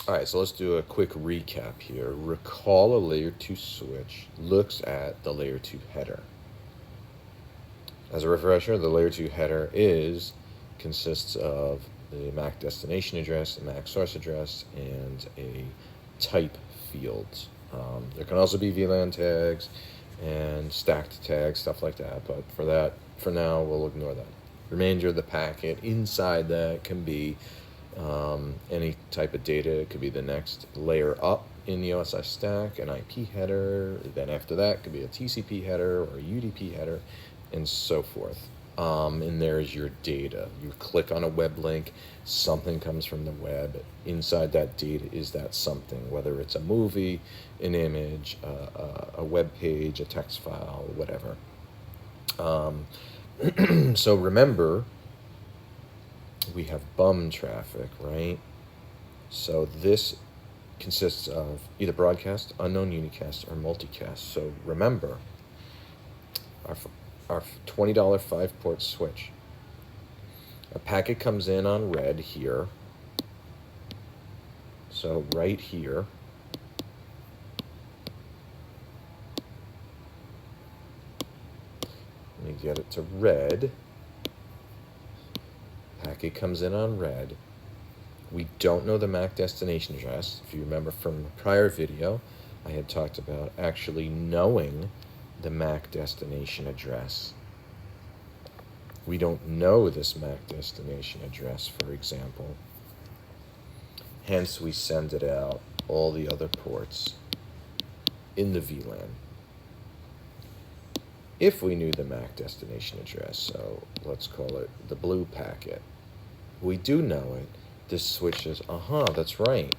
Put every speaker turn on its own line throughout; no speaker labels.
All right, so let's do a quick recap here. Recall a layer 2 switch looks at the layer 2 header. As a refresher, the layer 2 header consists of the MAC destination address, the MAC source address, and a type field. There can also be VLAN tags and stacked tags, stuff like that, but for now, we'll ignore that. Remainder of the packet inside that can be any type of data. It could be the next layer up in the OSI stack, an IP header. Then after that, it could be a TCP header or a UDP header, and so forth. And there's your data. You click on a web link, something comes from the web. Inside that data is that something, whether it's a movie, an image, a web page, a text file, whatever. So remember, we have bum traffic, right? So this consists of either broadcast, unknown unicast, or multicast. So remember, our $20 5-port switch. A packet comes in on red here. So right here. Let me get it to red. Packet comes in on red. We don't know the MAC destination address. If you remember from the prior video, I had talked about actually knowing the MAC destination address. We don't know this MAC destination address, for example. Hence, we send it out all the other ports in the VLAN. If we knew the MAC destination address, so let's call it the blue packet, we do know it. This switch says, that's right.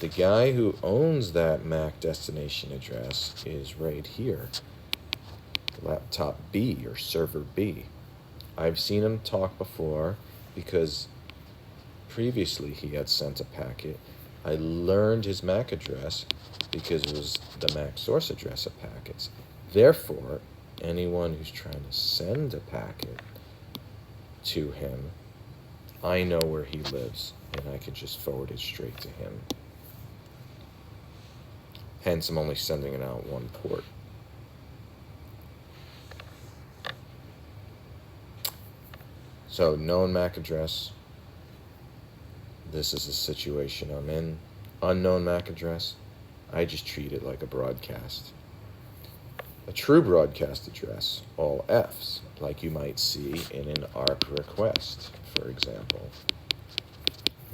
The guy who owns that MAC destination address is right here. Laptop B or server B. I've seen him talk before because previously he had sent a packet. I learned his MAC address because it was the MAC source address of packets. Therefore, anyone who's trying to send a packet to him, I know where he lives, and I can just forward it straight to him. Hence, I'm only sending it out one port. So, known MAC address. This is the situation I'm in. Unknown MAC address. I just treat it like a broadcast. A true broadcast address, all Fs, like you might see in an ARP request, for example.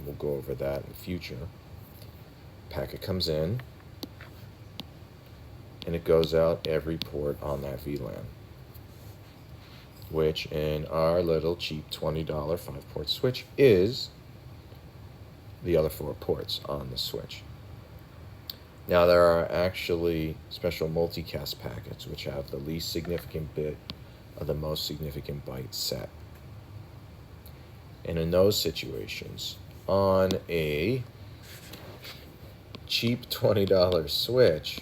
We'll go over that in the future. Packet comes in, and it goes out every port on that VLAN, which in our little cheap $20 5-port switch is the other 4 ports on the switch. Now, there are actually special multicast packets which have the least significant bit of the most significant byte set. And in those situations, on a cheap $20 switch,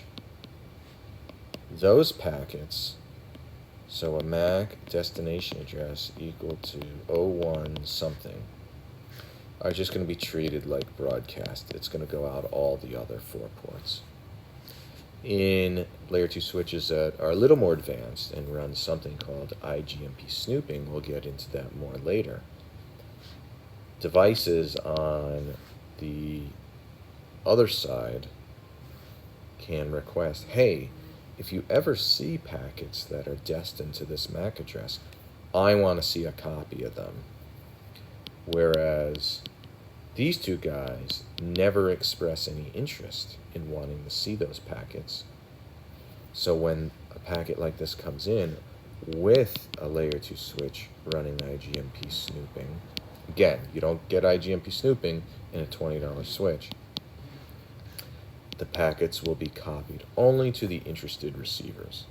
those packets, so a MAC destination address equal to 01 something, are just going to be treated like broadcast. It's going to go out all the other 4 ports. In layer 2 switches that are a little more advanced and run something called IGMP Snooping, we'll get into that more later. Devices on the other side can request, hey, if you ever see packets that are destined to this MAC address, I want to see a copy of them. Whereas these 2 guys never express any interest in wanting to see those packets. So when a packet like this comes in with a layer 2 switch running IGMP snooping, again, you don't get IGMP snooping in a $20 switch, the packets will be copied only to the interested receivers.